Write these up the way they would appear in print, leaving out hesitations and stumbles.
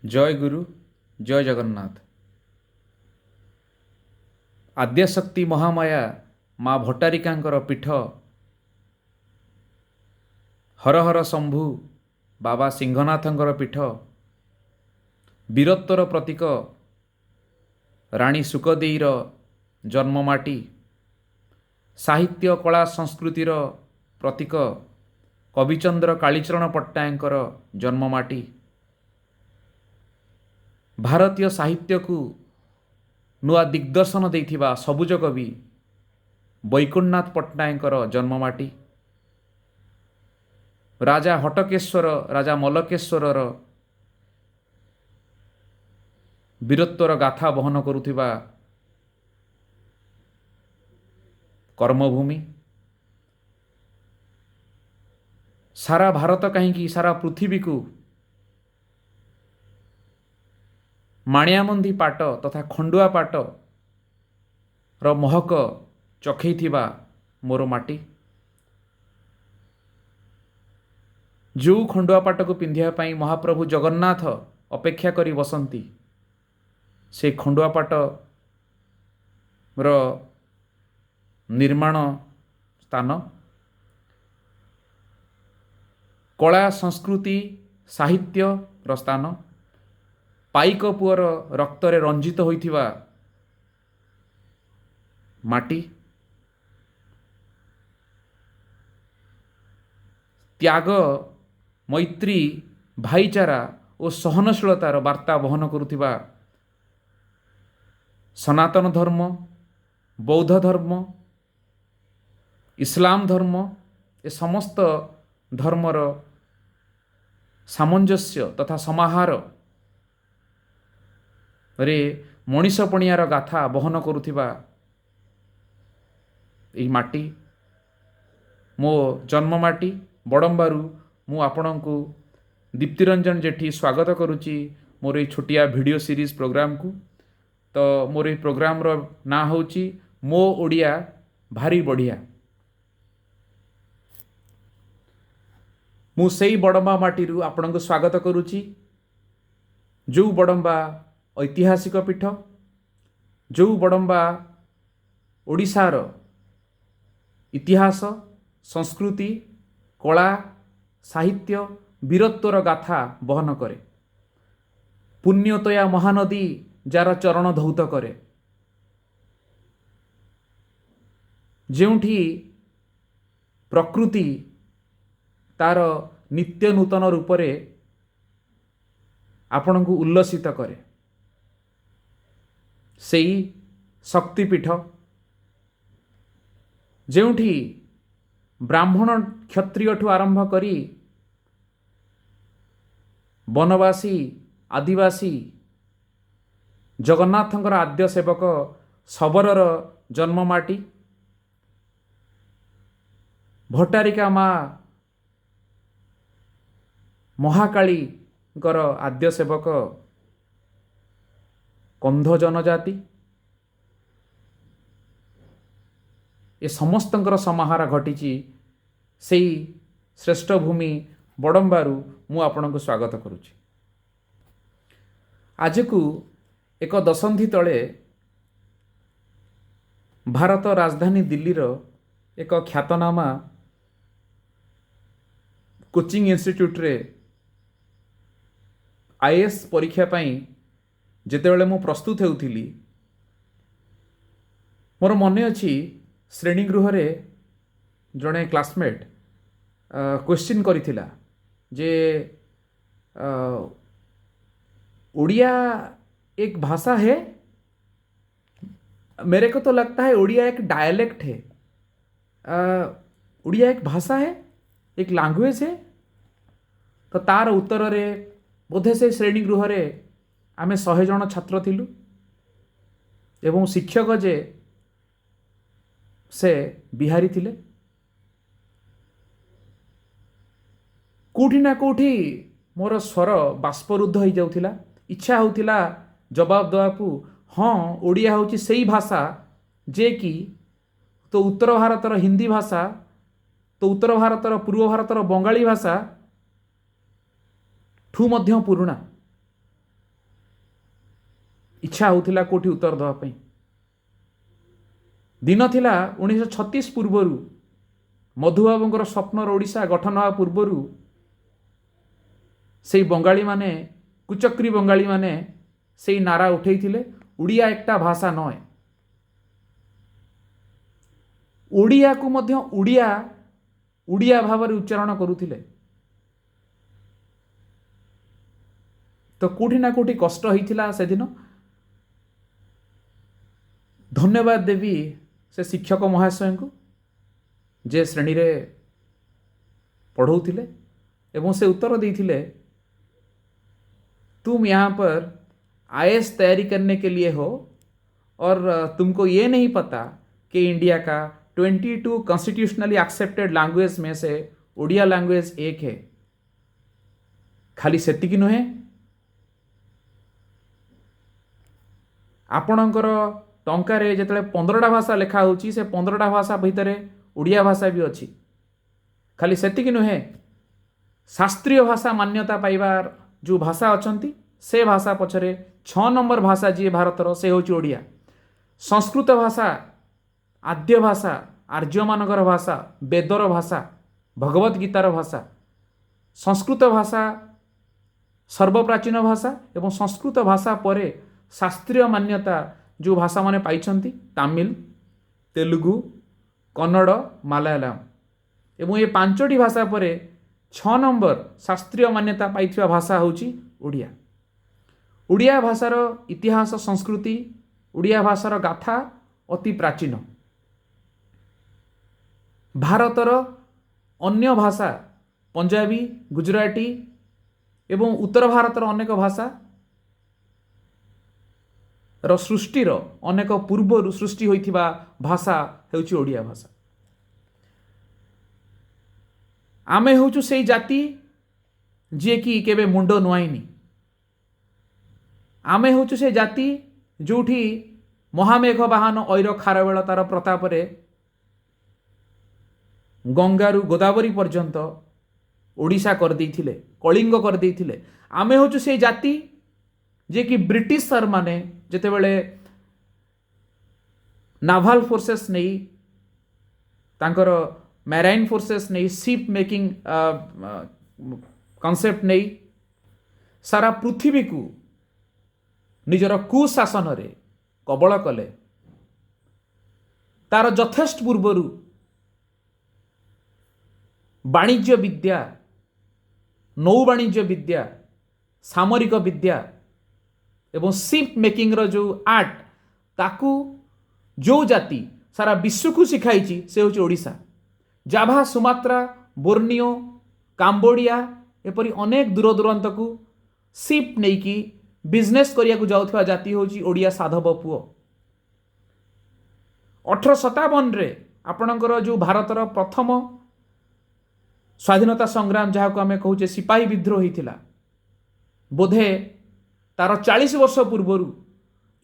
जय गुरु जय जगन्नाथ। आद्यशक्ति महामाया माँ भट्टारिकांकर पीठ हर हर शंभु बाबा सिंहनाथंकर पीठ वीरत्वर प्रतीक राणी सुकदेईर जन्ममाटी साहित्य कला संस्कृतिर प्रतीक कविचंद्र कालीचरण पट्टनायकर जन्ममाटी भारतीय साहित्य को नुआ दिग्दर्शन देथिबा सबुज कवि वैकुंठनाथ पट्टनायकर जन्ममाटी राजा हटकेश्वर राजा मलकेश्वरर वीरत्वर गाथा बहन करुथिबा कर्मभूमि सारा भारत कहीं सारा पृथ्वी को माणियामंदी पाट तथा खंडुआ पाट रो महक चखैथिबा मोर माटी जो खंडुआ पाट को पिंधिया पाई महाप्रभु जगन्नाथ अपेक्षा करी बसंती से खंडुआ पाट रो निर्माण स्थान कला संस्कृति साहित्य रो स्थान पाइक पुअर रक्तरे रंजित होइथिबा माटी त्याग मैत्री भाईचारा और सहनशीलतार वार्ता बहन करुथिबा सनातन धर्म बौद्ध धर्म इस्लाम धर्म ए समस्त धर्मर सामंजस्य तथा समाहार रे मनीषपणियार गाथा बहन करुथिबा एही माटी मो जन्म माटी बड़म्बारू मु आपणको दीप्तिरंजन जेठी स्वागत करुची मोर ए छोटिया वीडियो सीरीज प्रोग्राम को। तो मोर ए प्रोग्राम रो ना होची मो ओडिया भारी बढ़िया। मु सेई बड़म्बा माटीरू आपणको स्वागत करुची जो बड़म्बा ऐतिहासिक पीठ जो बड़म्बा ओडिशार इतिहास संस्कृति कला साहित्य वीरत्वर गाथा बहन करे पुण्यतया महानदी जार चरण धौत करे जेउठी प्रकृति तार नित्य नूतन रूपरे आपण को उल्लसित करे सेई शक्तिपीठ जेउठी ब्राह्मण क्षत्रिय ठू आरंभ करी वनवासी आदिवासी जगन्नाथंकर आद्य सेवक सबरर जन्ममाटी भट्टारिका माँ महाकालीकर आद्य सेवक कंध जनजाति ए समस्तंकर समाहार घटी से श्रेष्ठ भूमि बड़म्बारू मु आपन को स्वागत करुच्ची। आज को एक दशंधि तले भारत राजधानी दिल्ली रो एक ख्यातनामा कोचिंग इंस्टीट्यूट रे आईएएस परीक्षा पाई जेतेबेले मु प्रस्तुत हेउथिली मोर मने अछि श्रेणी गृह रे जड़े क्लासमेट क्वेश्चन करिथिला जे उड़िया एक भाषा है। मेरे को तो लगता है उड़िया एक डायलेक्ट है। उड़िया एक भाषा है एक लैंग्वेज है। तो तार उत्तर रे बोधे से श्रेणी गृह रे आमे 100 जन छात्र थिलु एवं शिक्षक जे से बिहारी थिले। कोठी ना कोठी मोर स्वर बाष्परुद्ध हो जाउथिला इच्छा होउथिला जवाब देवाकू हाँ ओडिया होची सेई भाषा जे कि तो उत्तर भारतर हिंदी भाषा तो उत्तर भारतर पूर्व भारतर बंगाली भाषा ठू मध्य पुरुणा इच्छा होता कोठी उत्तर देवाई। दिन थिला 1936 पूर्वर मधुबाबूर स्वप्नर ओडिशा गठन होगा पूर्वर से बंगाली माने कुचक्री बंगाली माने से नारा उठे उड़िया एकटा भाषा नए, ओडिया को मध्य उड़िया उड़िया भाव उच्चारण करुथिले। तो कोठी ना कोठी कष्ट होता से दिन। धन्यवाद देवी से शिक्षक महाशय को जे श्रेणी रे पढ़ाउथिले एवं से उत्तर देथिले, तुम यहाँ पर आईएएस तैयारी करने के लिए हो और तुमको ये नहीं पता कि इंडिया का 22 कॉन्स्टिट्यूशनली एक्सेप्टेड लैंग्वेज में से ओडिया लैंग्वेज एक है। खाली सेतिकी नुहे, आपणकर टंकार जिते 15टा भाषा लिखा होची से 15टा भाषा भितर ओडिया भाषा भी अच्छी। खाली सेतिकी नुहे, शास्त्रीय भाषा मान्यता पाइबार जो भाषा अच्छी से भाषा पछरे 6 नंबर भाषा जी भारतर से होची ओडिया। संस्कृत भाषा आद्य भाषा, आर्य मानकर भाषा, वेदर भाषा, भगवत गीतार भाषा। संस्कृत भाषा सर्वप्राचीन भाषा एवं संस्कृत भाषा परे शास्त्रीय मान्यता जो भाषा माने पाइछंती तमिल, तेलुगु, कन्नड़, मलयालम एवं ये 5टी भाषा परे 6 नंबर शास्त्रीय मान्यता पाइथिबा भाषा होची ओडिया। ओडिया भाषार इतिहास संस्कृति, ओडिया भाषार गाथा अति प्राचीन। भारतर अन्य भाषा पंजाबी, गुजराती एवं उत्तर भारतर अनेक भाषा र सृष्टिर अनेक पूर्व सृष्टि होइथिबा भाषा हेउची ओडिया भाषा। आमे होचु सेई जाति जे कि केबे मुंडो नुआइनी। आमे होचु से जाति जोठी महामेघ बाहन ऐर खारवेल तार प्रताप रे गंगारू गोदावरी पर्यंत ओडिशा कर देइथिले, कलिंग कर देइथिले। आमे होचु से जाति जे कि ब्रिटिश सर माने जेते बेले नाभाल फोर्सेस नहीं तांकर मैराइन फोर्सेस नहीं शिप मेकिंग कॉन्सेप्ट नहीं सारा पृथ्वी को निजर कुशासन रे कबल कले। तार यथेष्ट पूर्वरु वाणिज्य विद्या, नौ वाणिज्य विद्या, सामरिक विद्या एवं शिप मेकिंग रो जो आर्ट ताकू जो जाति सारा विश्व को शिखाई से होची ओडिशा। जाभा, सुमात्रा, बोर्नियो, काम्बोडिया एपरी अनेक दूर दूरांत को शिप नहीं की बिजनेस करिया को जाउथवा जाति होची ओडिया साधव पुओ। 1857 रे आपणकर जो भारतर प्रथम स्वाधीनता संग्राम जहाँ को आम कहूचे सिपाही विद्रोह होता बोधे तार 40 वर्ष पूर्वर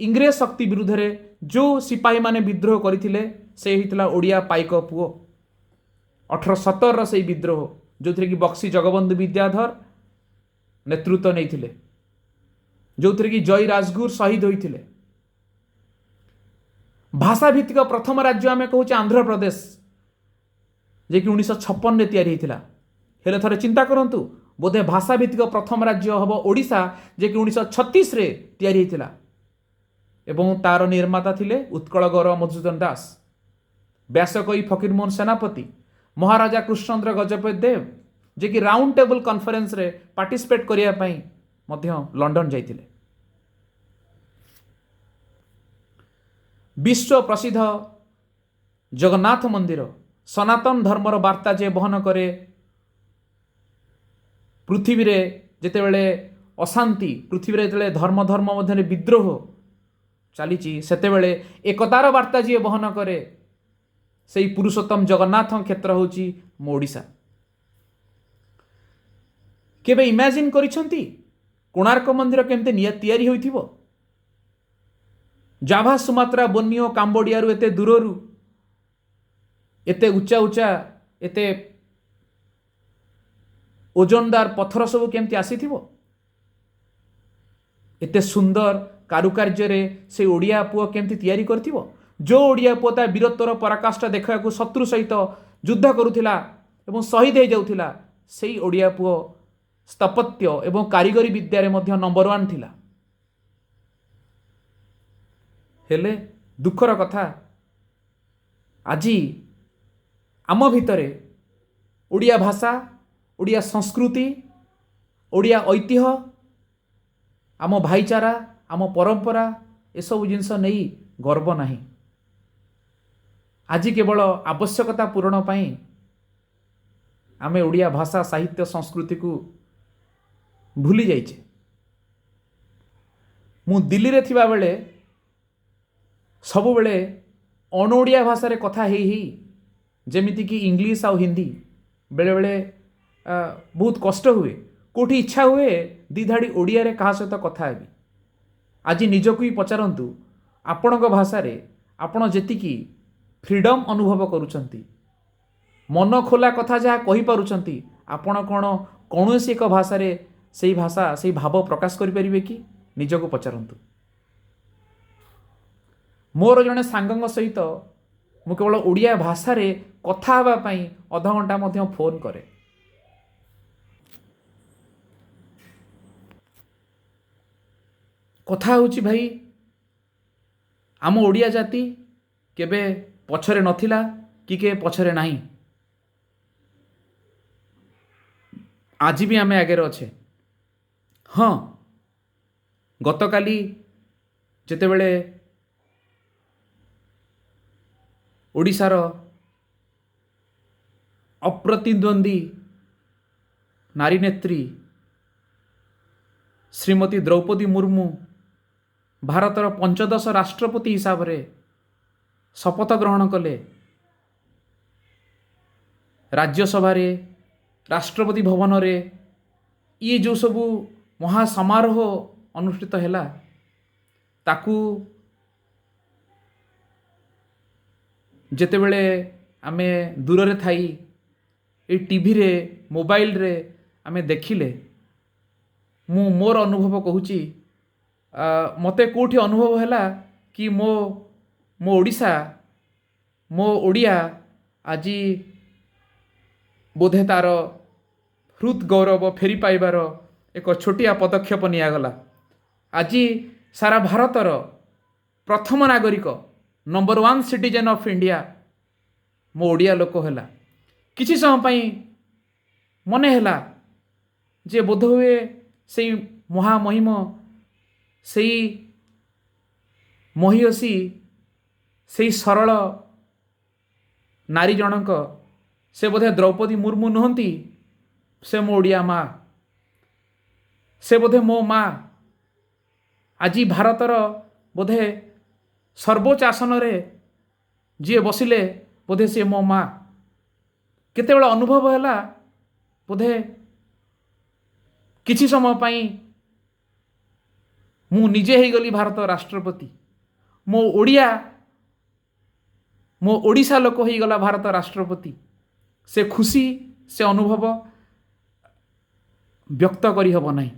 इंग्रेज शक्ति विरुद्ध रे जो सिपाही माने विद्रोह करथिले से होता ओडिया पाइक पुओ। 1870 से विद्रोह जो थे कि बक्सी जगबंधु विद्याधर नेतृत्व नहीं थिले, जो थे कि जय राजगुर शहीद होते। भाषा भित्तिक प्रथम राज्य आम कहूचे आंध्र प्रदेश जे कि 1956 रे तैयारी होता। हेले थरे चिंता करंतु बोधे भाषा भित्तिक प्रथम राज्य हम ओडिशा जे कि 1936 रे तैयारी होता एवं तार निर्माता थिले उत्कल गौरव मधुसूदन दास, व्यासकई फकीरमोहन सेनापति, महाराजा कृष्णचंद्र गजपति देव जे कि राउंड टेबल कॉन्फ्रेंस रे पार्टिसिपेट करिया पई मध्य लंडन जाइतिले। विश्व प्रसिद्ध जगन्नाथ मंदिर सनातन धर्मर वार्ता जे बहन करे। पृथ्वी रे जेते बेले अशांति, पृथ्वी रे जेते धर्म धर्म मध्य विद्रोह चली सेते बेले एकतार वार्ता जी बहन करे से पुरुषोत्तम जगन्नाथ क्षेत्र होची ओडिशा। केबे इमेजिन करिसंती कोणार्क मंदिर केमते तैयारी होइथिबो? जाभा, सुमात्रा, बोर्नियो, काम्बोडिया रु एते दूररु एते उच्चा उच्चा एते ओजनदार पत्थर सब केमती आसीथिबो? एते सुंदर कारुकार्य से ओडिया पुओ केमती तैयारी करथिबो जो ओडिया पुओ ता वीरत्वर पराकाष्ठा देखा शत्रु सहित युद्ध करुथिला एवं शहीद हो जाउथिला सेई ओडिया पुओ स्थापत्य एवं कारीगरी विद्यारे मध्य नंबर 1 थिला। हेले दुखर कथा आज आम भितरे ओडिया भाषा ओडिया संस्कृति ओडिया ऐतिह्य आम भाईचारा आम परंपरा एसबू जिनस नहीं गर्व नहीं। आज केवल आवश्यकता पूरण पाई आमे ओडिया भाषा साहित्य संस्कृति को भूली जाइए। मु दिल्ली रे थिबा बेले सब बेले अणओडिया भाषा रे कथा ही जेमिति कि इंग्लिश आ हिंदी बेले बेले बहुत कष्ट हुए कोठी इच्छा हुए दी धाड़ी ओडिया रे कहा सहित कथा हेबी। आज निजको ही पचारंतु आपण भाषा रे आपण जेतिकी फ्रीडम अनुभव करुचंती मन खोला कथा जहाँ कहि पारुचंती आपण कौन एक भाषा रे से भाषा से भाव प्रकाश करि परिबे कि निजको पचारंतु। मोर जने सांगंग सहित मु केवल ओडिया भाषा रे कथा हवा पई अध घंटा मध्य फोन करे। कथा होची भाई आम ओडिया जाति केबे पछरे नथिला कि के पछरे नाही आज भी आमे आगे अच्छे। हाँ गतकाली जेतेबेले ओडिशार अप्रतिद्वंदी नारी नेत्री श्रीमती द्रौपदी मुर्मू भारतर 15 राष्ट्रपति हिसाब रे शपथ ग्रहण कले। राज्यसभा रे राष्ट्रपति भवन रे ये जो सबू महासमारोह अनुष्ठित हैला ताकू जेतेबेले आमे दूर रे थाई ए टीवी रे मोबाइल रे आमे देखिले मु मोर अनुभव कहूची मते कोठी अनुभव हैला कि मो ओडिशा मो ओडिया आज बोधे तार हृद गौरव फेरी पाइबार एक छोटिया पदक्षेप नियागला। आज सारा भारतर प्रथम नागरिक नंबर 1 सिटीजन ऑफ इंडिया मो ओडिया लोक हैला। किछि समय पई मने हैला जे बोध हुए से महामहिम से महियसी से सरल नारी जनक से बोधे द्रौपदी मुर्मू नुहंती से मो ओडिया माँ से बोधे मो माँ आज भारतर बोधे सर्वोच्च आसन रे जी बसिले बोधे से मो माँ केते बेला अनुभव हैला बोधे किछि समय पाई मु निजे ही गली भारत राष्ट्रपति मो ओडिशा लोक ही गला भारत राष्ट्रपति से खुशी से अनुभव व्यक्त करि हबो नाही।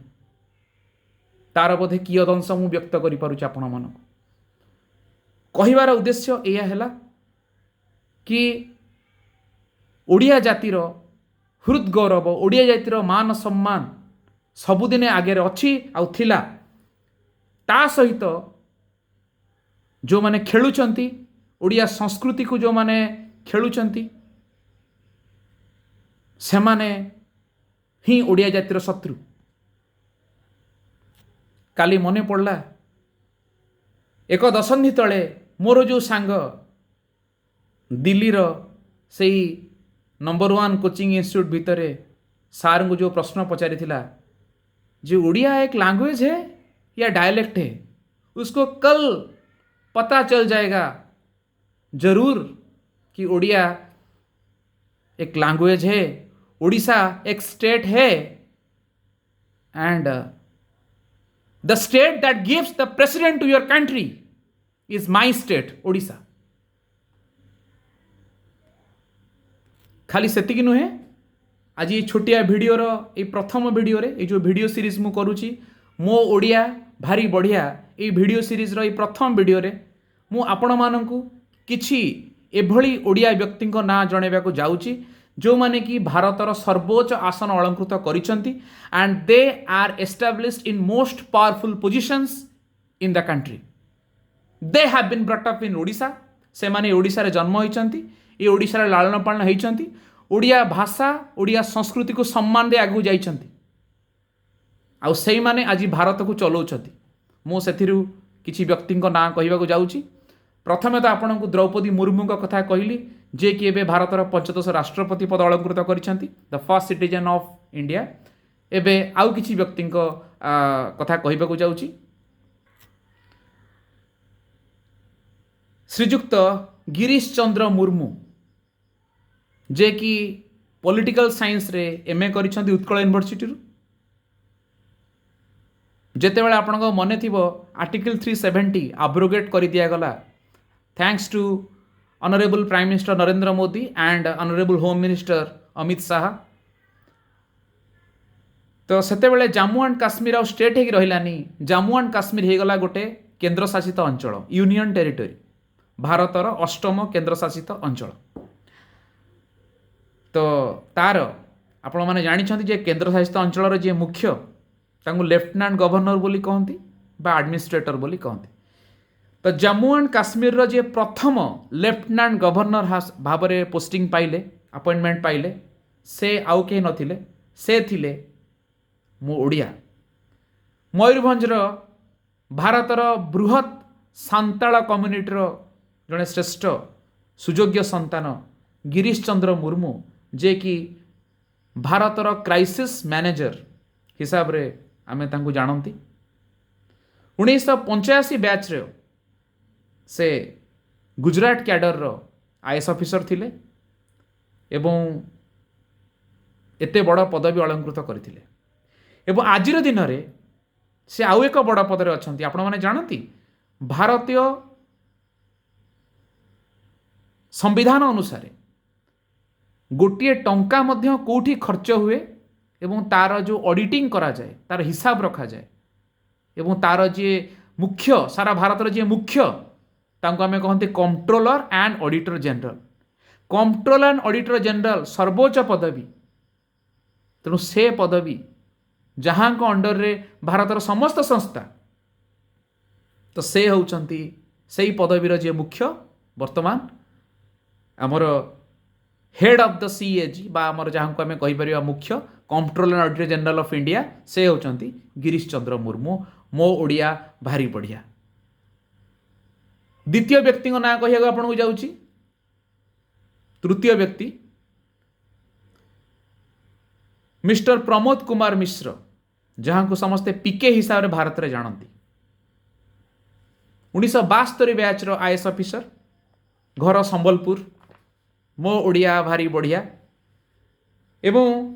तार बोधे कियद अंश मु व्यक्त करि पारुछि आपण मानक कहिबार उद्देश्य एया हैला कि ओडिया जातिर हृद गौरव ओडिया जातिर मान सम्मान सबुदिने आगे अच्छी आउ थिला ता सहित जो माने खेलुचंती ओडिया संस्कृति को जो माने खेलुचंती से माने ही ओडिया जातिर शत्रु। काली मने पड़ला एक दशंधि तले मोर जो सांग दिल्ली रो सेही नंबर 1 कोचिंग इंस्टीट्यूट भितरे सार को जो प्रश्न पचारि थिला जो ओडिया एक लैंग्वेज है या डायलेक्ट है उसको कल पता चल जाएगा जरूर कि ओडिया एक लैंग्वेज है ओडिशा एक स्टेट है and the state that gives the president to your country is my state Odisha. खाली सेतिकी नुहे आज ये छोटिया वीडियो रो ये प्रथम वीडियो रे ये जो वीडियो सीरीज मु करूची मो ओडिया भारी बढ़िया ये वीडियो सीरीज रो प्रथम वीडियो रे मु आपण मानकु किछि एभली ओडिया व्यक्ति ना जनइबाकू जाउची जो माने कि भारतर सर्वोच्च आसन अलंकृत करिसंती and they are established in most powerful positions in the country. They have been brought up in Odisha, से माने ओडिशा रे जन्म होइचंती, ये ओडिशा रे लालन पालन होइचंती, ओडिया भाषा ओडिया संस्कृति को सम्मान दे आगु जाइचंती आउ सेई माने आज भारत को चलाउछंती। मु सेथिरु किछि व्यक्ति ना कहबाकू जाउची। प्रथमे तो आपन को द्रौपदी मुर्मू का कथा कहली जे कि एबे भारतर 15 राष्ट्रपति पद अलंकृत करिसंती, the first citizen of India. एबे आउ किछि व्यक्ति कथा कहबाकू जाउची। श्रीजुक्त गिरीश चंद्र मुर्मू जे कि पॉलिटिकल साइंस रे एमए करिसंती उत्कल यूनिवर्सिटी रु। जेतेबेले आपन को मने थिबो आर्टिकल 370 अब्रोगेट करि दिया गला thanks to honourable prime minister Narendra Modi and honourable home minister Amit Shah. तो सेतेबेले Jammu and Kashmir a state हे रहिलानी, जम्मू एंड काश्मीर हे गला गोटे केंद्र शासित अंचल, यूनियन टेरिटरी, भारतर 8म केंद्र शासित अंचल। तो तार आपण माने जानिछंती जे केंद्र शासित अंचल जे मुख्य तांको लेफ्टिनेंट गवर्नर बोली कहंती बा एडमिनिस्ट्रेटर बोली कहंती। तो जम्मू एंड काश्मीर रो जे प्रथम लेफ्टिनेंट गवर्नर भाव में पोस्टिंग पाइले, अपॉइंटमेंट पाइले, से आउ के नथिले, से थिले मो ओडिया। मयूरभंज भारतर बृहत सांताल कम्युनिटी जड़े श्रेष्ठ सुयोग्य संतान गिरीश चंद्र मुर्मू जे कि भारतर क्राइसिस मैनेजर हिसाब रे आमे तांको जानती। 1985 बैच रे से गुजरात कैडर रो आईएएस ऑफिसर थिले एवं एते बड़ पदवी अलंकृत करथिले एवं आजिर दिन रे से आउ एक बड़ पदरे अछंती। आपण माने जानती भारतीय संविधान अनुसार गोटे टंका मध्य कोठी खर्च हुए एवं तार जो ऑडिटिंग करा जाए, तार हिसाब रखा जाए एवं तार जे मुख्य सारा भारतर जे मुख्य तांको आमे कहते controller and auditor general. Controller and auditor general सर्वोच्च पदवी, तेणु से पदवी जहां को अंडर रे भारतर समस्त संस्था, तो से होउचंती सेही पदवीर जे मुख्य वर्तमान आमर हेड ऑफ द सीएजी बा आमर जहां को आमे कहि परिबा मुख्य controller and auditor general of India, से होउचंती गिरीश चंद्र मुर्मू। मो ओडिया भारी बढ़िया। द्वितीय व्यक्ति ना कहिया आपन को जाउची। तृतीय व्यक्ति मिस्टर प्रमोद कुमार मिश्र, जहां को समस्ते पीके हिसाब रे भारत रे जानती। 1972 बैच रो आईएएस ऑफिसर, घर संबलपुर, मो ओडिया भारी बढ़िया। एवं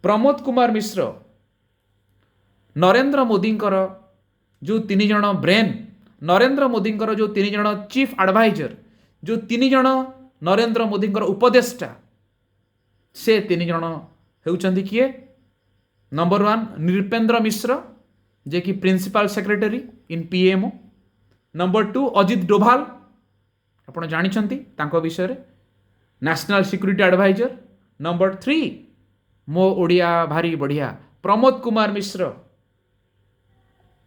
प्रमोद कुमार मिश्र नरेंद्र मोदी जो 3 जण ब्रेन, नरेंद्र मोदी जो 3 जण चीफ एडवाइजर, जो 3 जण नरेंद्र मोदी उपदेष्टा, से 3 जण हेउचंती किए। नंबर 1 नृपेंद्र मिश्र जे कि principal secretary in PMO. Number 2 Ajit Doval, आपण जानिछंती तांको विषय रे, नेशनल सिक्योरिटी एडवाइजर। नंबर 3 मो ओडिया भारी बढ़िया प्रमोद कुमार मिश्र,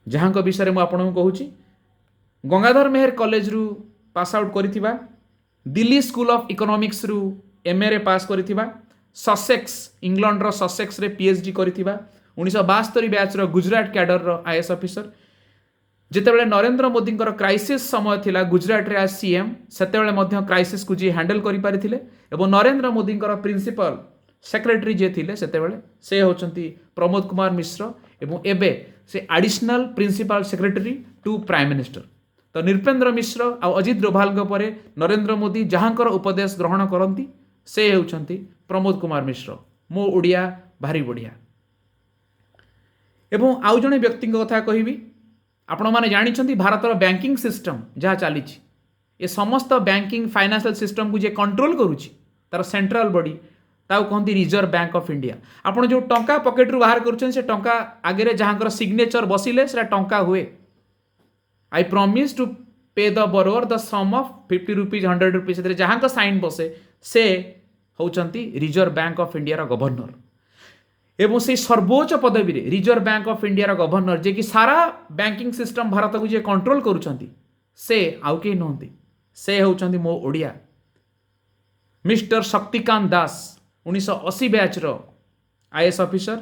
जहां को विषय में आपको कहूँ गंगाधर मेहर कॉलेज रु पास आउट करिथिबा, दिल्ली स्कूल ऑफ इकोनॉमिक्स रु एमए रे पास करिथिबा, ससेक्स इंग्लैंड रो ससेक्स रे पीएचडी करिथिबा, 1972 बैच रो गुजरात कैडर रो आईएएस ऑफिसर। जेतेबेले नरेंद्र मोदी क्राइसिस समय थिला गुजरात रे सीएम, सेतेबेले मध्य क्राइसिस को जी हैंडल करि पारिथिले एवं नरेंद्र मोदी प्रिंसिपल सेक्रेटरी जे थिले सेतेबेले से होचंती प्रमोद कुमार मिश्र एवं एबे से additional principal secretary to prime minister. तो नृपेंद्र मिश्र आ अजित डोभाल परे नरेंद्र मोदी जहांकर उपदेश ग्रहण करती से होचंती प्रमोद कुमार मिश्र। मो ओडिया भारी बढ़िया। एवं आउ जने व्यक्ति कथा कहबी, आपण माने जानिछंती भारतर बैंकिंग सिस्टम जहाँ चली ए समस्त बैंकिंग फाइनेंशियल सिस्टम को जे कंट्रोल करुची तार सेंट्रल बॉडी ताऊ कहती रिजर्व बैंक ऑफ इंडिया। आपण जो टंका पॉकेट रु बाहर करुछन से टंका आगे जहां सिग्नेचर बसिले से टंका हुए। I promise to pay the bearer the sum of 50 rupees 100 rupees जहां साइन बसे से होचंती रिजर्व बैंक ऑफ इंडिया रो गवर्नर एवं से सर्वोच्च पदवी रे रिजर्व बैंक ऑफ इंडिया रो गवर्नर जे कि सारा बैंकिंग सिस्टम भारत को जे कंट्रोल करूछंती से आउ के नहंती से होचंती मो ओडिया मिस्टर शक्तिकांत दास 1980 बैच रो आईएएस ऑफिसर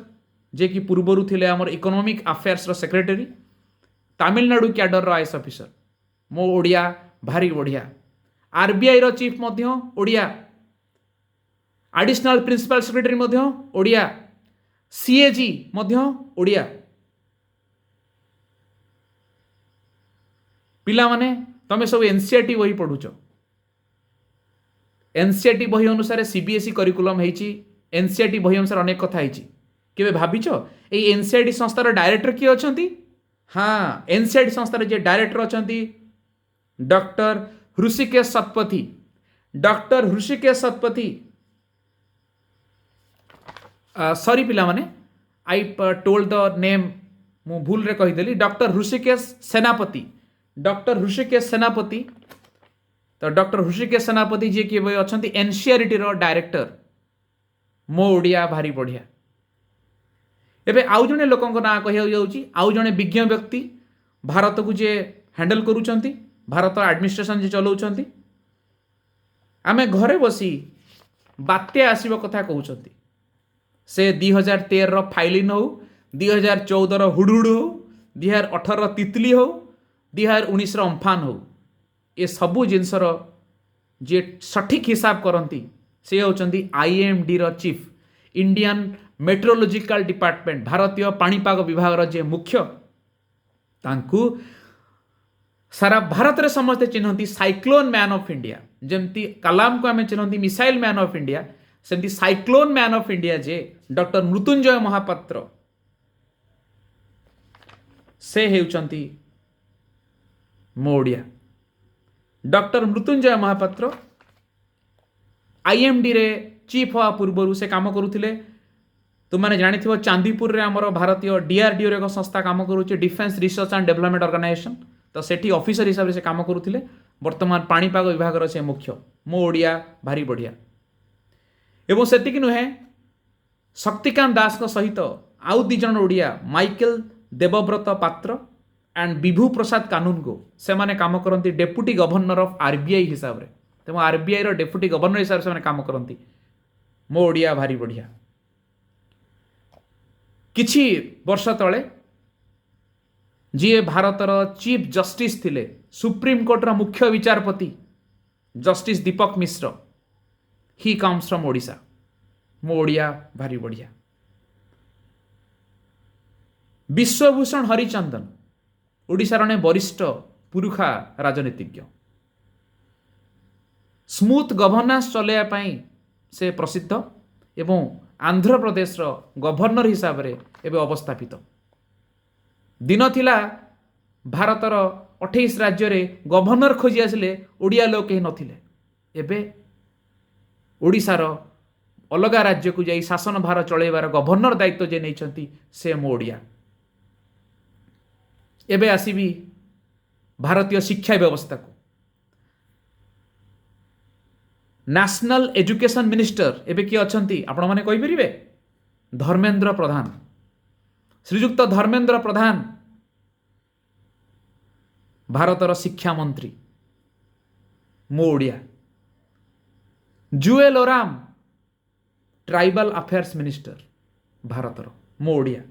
जे कि पूर्वरु थिले हमर इकोनॉमिक अफेयर्स रो सेक्रेटरी तमिलनाडु कैडर रो आईएएस ऑफिसर मो ओडिया भारी बढ़िया। आरबीआई रो चीफ मध्य ओडिया एडिशनल प्रिंसिपल सेक्रेटरी मध्य ओडिया सीएजी मध्य ओडिया। पिला माने तमे सब एनसीईआरटी बही पढुछ एनसीईआरटी बही अनुसार सीबीएसई करिकुलम हेची एनसीईआरटी बही अनुसार अनेक कथा हेची केबे भाबिछ ए एनसीईआरटी संस्थार डायरेक्टर किए अछंती। हाँ एनसीईआरटी संस्थार जे डायरेक्टर अछंती doctor Rishikesh Satpathy. Doctor Rishikesh Satpathy sorry पिला माने आई टोल्ड द नेम मु भूल रे कहिदेली डॉक्टर ऋषिकेश सेनापति। डॉक्टर ऋषिकेश सेनापति तो डॉक्टर ऋषिकेश सेनापति जी कि अछंती एनसीईआरटी रो डायरेक्टर मो ओडिया भारी बढ़िया। एबे आउ जने लोकंक ना कहिया जाउची आउ जने विज्ञ व्यक्ति भारत को जे हैंडल करूचंती भारत एडमिनिस्ट्रेशन जे चलाउचंती आमे घरे बसी बात्या आसीबो कथा कहउचंती से 2013 रो फाइलिन हो 2014 रो हुडुडु हो 2018 रो तितली हो 2019 रो अम्फान हो ये सबू जिनसर जे सठिक हिसाब करती से होचंती आईएमडी रो चीफ इंडियन मेट्रोलॉजिकल डिपार्टमेंट भारतीय पाणीपाग विभाग रो जे मुख्य तांकू सारा भारत रे समस्ते चिन्हती साइक्लोन मैन ऑफ इंडिया जेमती कलाम को आमे चिन्हती मिसाइल मैन ऑफ इंडिया सेमती साइक्लोन मैन ऑफ इंडिया जे डॉक्टर मृत्युंजय महापात्र से हेउचंती मोडिया। डॉक्टर मृत्युंजय महापात्र आईएमडी रे चीफ हुआ पूर्व से काम करुथिले तुमने जानिथिबो चांदीपुर रे हमर भारतीय डीआरडीओ रे एक संस्था काम करूचे defence research and development organisation तो सेठी ऑफिसर हिसाब से काम करुथिले वर्तमान पाणीपाग विभाग रो से मुख्य मो ओडिया भारी बढ़िया। एवं सेतिक नुहे शक्तिकांत दास को सहित आउ दी जन ओडिया माइकल देवव्रत पात्र एंड विभू प्रसाद कानूनगो से माने काम करती डेप्यूटी गवर्नर ऑफ आरबीआई हिसाब रे तेम आरबीआई रो डेप्यूटी गवर्नर हिसाब से काम करती मो ओडिया भारी बढ़िया। किछि वर्ष तले जी भारतर चीफ जस्टिस थिले सुप्रीम कोर्ट रो मुख्य विचारपति justice Dipak Misra he comes from Odisha मो ओडिया भारी बढ़िया। विश्वभूषण हरिचंदन ओडिशार ने वरिष्ठ पुरुखा राजनीतिज्ञ स्मूथ गवर्नेंस चलैया पाई से प्रसिद्ध एवं आंध्र प्रदेश रो गवर्नर हिसाब रे एबे अवस्थापित। दिन थिला भारतर 28 राज्य रे गवर्नर खोजी आसिले ओडिया लोक केही नथिले एबे ओडिशार अलग राज्य को जाई शासन भार चलैबार गवर्नर दायित्व जे नैछंती से मो ओडिया। एबे आसीबी भारतीय शिक्षा व्यवस्था को नेशनल एजुकेशन मिनिस्टर एबे किए अछंती आपण माने कहि परिबे धर्मेंद्र प्रधान। श्रीयुक्त धर्मेंद्र प्रधान भारतर शिक्षा मंत्री मो Odia. Jual Oram tribal affairs minister भारतर मो ओडिया।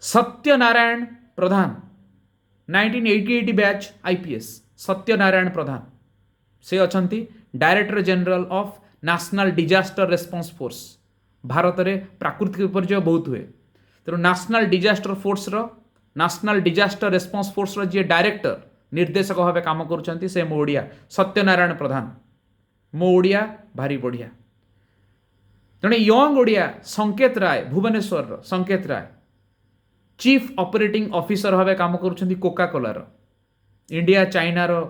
सत्यनारायण प्रधान 1988 बैच आईपीएस सत्यनारायण प्रधान से अछंती director general of national disaster response force. Bharat में प्राकृतिक विपर्यय बहुत हुए तेणु नेशनल डिजास्टर फोर्स रो नेशनल डिजास्टर रेस्पॉन्स फोर्स रो जे डायरेक्टर निर्देशक भाव काम करुँच से मो ओडिया सत्यनारायण प्रधान मो ओडिया भारी बढ़िया। जड़े यंग ओडिया संकेत राय भुवनेश्वर रो संकेत राय चीफ ऑपरेटिंग ऑफिसर भाव काम करुँच कोका कोला रो इंडिया चाइना रो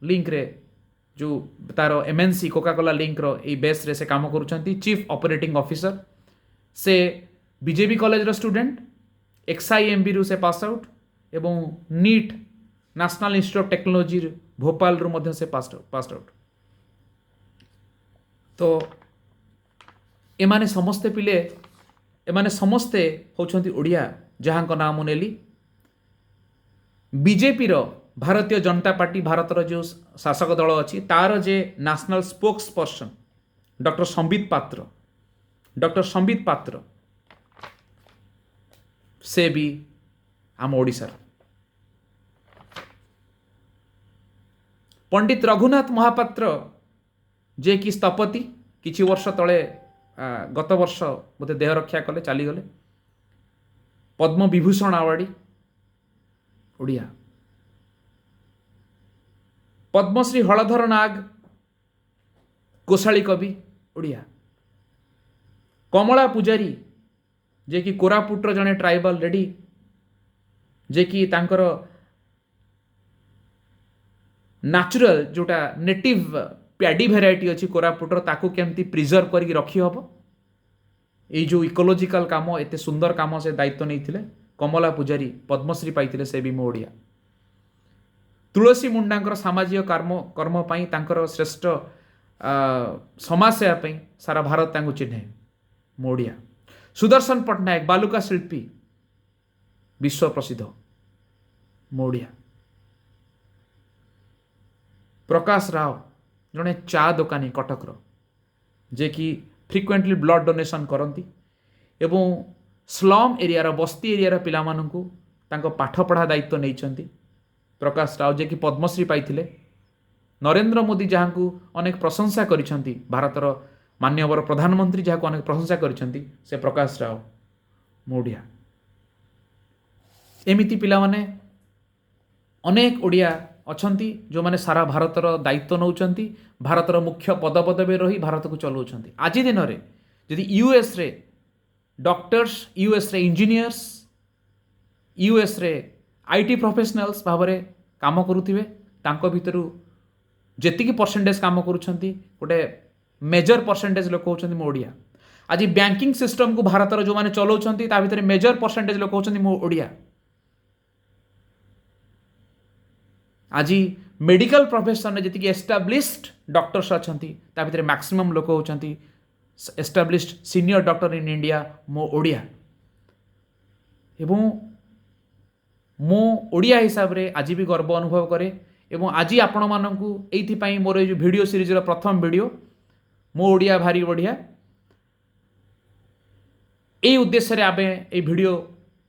लिंक रे जो तार एमएनसी कोका कोला लिंक रो ए बेस रे से काम करूछंती चीफ ऑपरेटिंग ऑफिसर से बीजेपी कॉलेज रो स्टूडेंट XIMB रु से पास आउट एवं NIT national institute of technology Bhopal रु मध्य से पास आउट तो एमाने समस्ते पिले एमाने समस्ते होछंती ओडिया जहां को नाम नेली बीजेपी रो भारतीय जनता पार्टी भारत रो जो शासक दल अच्छी तार जे national spokesperson doctor Sambit Patra से भी आम ओडिशा पंडित रघुनाथ महापात्र जे कि स्थपति किछि वर्ष तले गत वर्ष बोधे देह रक्षा कले चली गले पद्म विभूषण अवार्डी ओडिया पद्मश्री हलधर नाग कोशाली कवि ओडिया कमला पूजारी जे कि कोरापुटर जने ट्राइबल लेडी जे कि तांकर नेचुरल जोटा नेटिव पैडी भेराइटी अच्छी कोरापुटर ताकू केमती प्रिजर्व करके रखी हबो ये जो इकोलॉजिकल काम एते सुंदर काम से दायित्व नहीं थिले कमला पूजारी पद्मश्री पाइथिले से भी मो ओडिया तुलसी मुंडांकर सामाजिक कर्म पाई तांकर श्रेष्ठ समाज सेवा पाई सारा भारत तांको चिन्हे मो ओडिया सुदर्शन पट्टनायक बालुका शिल्पी विश्व प्रसिद्ध मो ओडिया प्रकाश राव जड़े चा दोकानी कटकर जे कि फ्रिक्वेंटली ब्लड डोनेशन करती एवं स्लम एरिया बस्ती एरिया पिला माननकु तांको पाठ पढ़ा दायित्व नहीं प्रकाश राव जे कि पद्मश्री पाइथिले नरेंद्र मोदी जहाँ को अनेक प्रशंसा करिसेंती भारतर माननीय प्रधानमंत्री जहाँ को अनेक प्रशंसा करिसेंती से प्रकाश राव मोडिया एमिति पिला माने अनेक ओडिया अछंती जो माने सारा भारतर दायित्व नौचंती भारतर मुख्य पद पदवी रही भारत को चलाउछंती आज दिन रे यदि यूएस रे डॉक्टर्स यूएस रे इंजीनियर्स यूएस रे आईटी प्रोफेशनल्स भावरे काम करुथिबे तांको भितरु जेतिकी परसेंटेज काम करुछंती गोटे मेजर परसेंटेज लोक होउछंती मो ओडिया आज बैंकिंग सिस्टम को भारतर जो माने चलाउछंती ता भितर मेजर परसेंटेज लोक होउछंती मो ओडिया आज मेडिकल प्रोफेशन में जी एस्टाब्लिश्ड डॉक्टर्स अच्छा ता भीतर मैक्सिमम लोक होती established senior doctor in India मो ओडिया एवं मो ओडिया हिसाब रे आज भी गर्व अनुभव करे एवं आज आपण मानकु एइथिपाई मोर ए वीडियो सीरीज रो प्रथम वीडियो मो ओडिया भारी बढ़िया ए उद्देश्य रे आबे ए वीडियो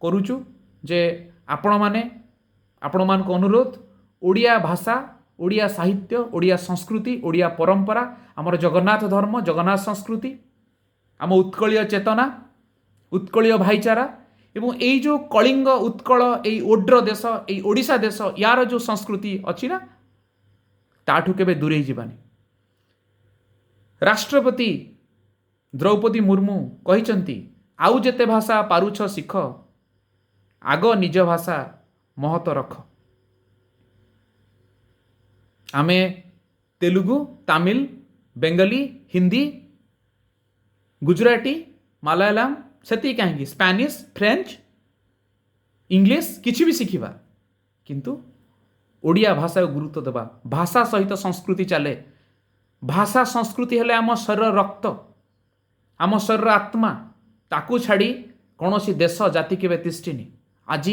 करूचु जे आपण मान को अनुरोध ओडिया भाषा ओडिया साहित्य ओडिया संस्कृति ओडिया परंपरा आमर जगन्नाथ धर्म जगन्नाथ संस्कृति आम उत्कलीय चेतना उत्कलीय भाईचारा एवं यही जो कलिंग उत्कल यही ओड्र देश यही ओडिशा देश यार जो संस्कृति अच्छी ना ताठू केबे दूरे जीवानी राष्ट्रपति द्रौपदी मुर्मू कहिचंती आउ जेते भाषा पारुछ शिख आग निज भाषा महत रख आमे तेलुगु तमिल बेंगली हिंदी गुजराती मलयालम से कहीं स्पेनिश फ्रेंच इंग्लिश किसी भी शिखिबा किंतु ओडिया भाषा को गुरुत्व देवा भाषा सहित संस्कृति चले भाषा संस्कृति हेले आम शरीर रक्त आम शरीर आत्मा ताकू छाड़ी कौन सी देश जाति के तिष्ठिनी आज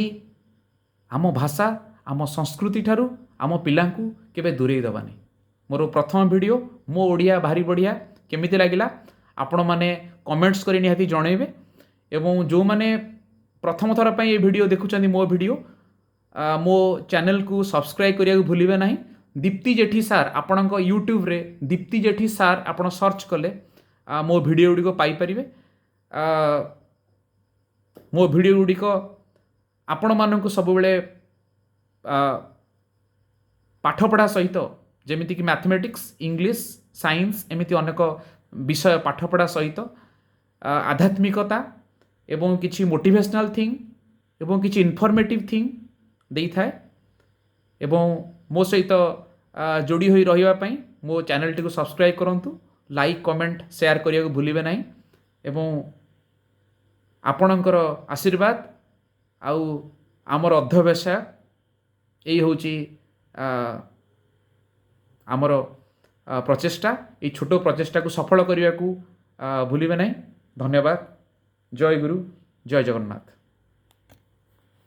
आम भाषा आम संस्कृति ठारू आम पिलांकू केबे दूरेई दबानी मोर प्रथम वीडियो मो ओडिया भारी बढ़िया केमिति लागिला आपण माने कमेंट्स करी निहाती जणेबे एवं जो माने प्रथम थर पई ए वीडियो देखुचंदी मो वीडियो मो चैनल को सब्सक्राइब करिया भूलिबे नाही दीप्ति जेठी सार आपणक यूट्यूब रे दीप्ति जेठी सार आपण सर्च कले मो वीडियो गुडी को पाई परिबे मो वीडियो गुडी को आपण मानक सब बेले पाठपढ़ा सहित जमीती कि मैथमेटिक्स इंग्लिश साइंस एमती अनेक विषय पाठपढ़ा सहित आध्यात्मिकता एवं किछि मोटिवेशनल थिंग एवं किछि इनफॉर्मेटिव थिंग देई थाए एवं मो सहित जोड़ी होई रहिबा पई मो चैनल टी को सब्सक्राइब करंतु लाइक कमेंट शेयर करिया को भूलिबे नाही एवं आपणकर आशीर्वाद आउ आमर अध्यवसाय यही होची आमर प्रचेष्टा ये छोट प्रचेष्टा को सफल करने को भूलिबे नहीं। धन्यवाद। जय गुरु, जय जगन्नाथ।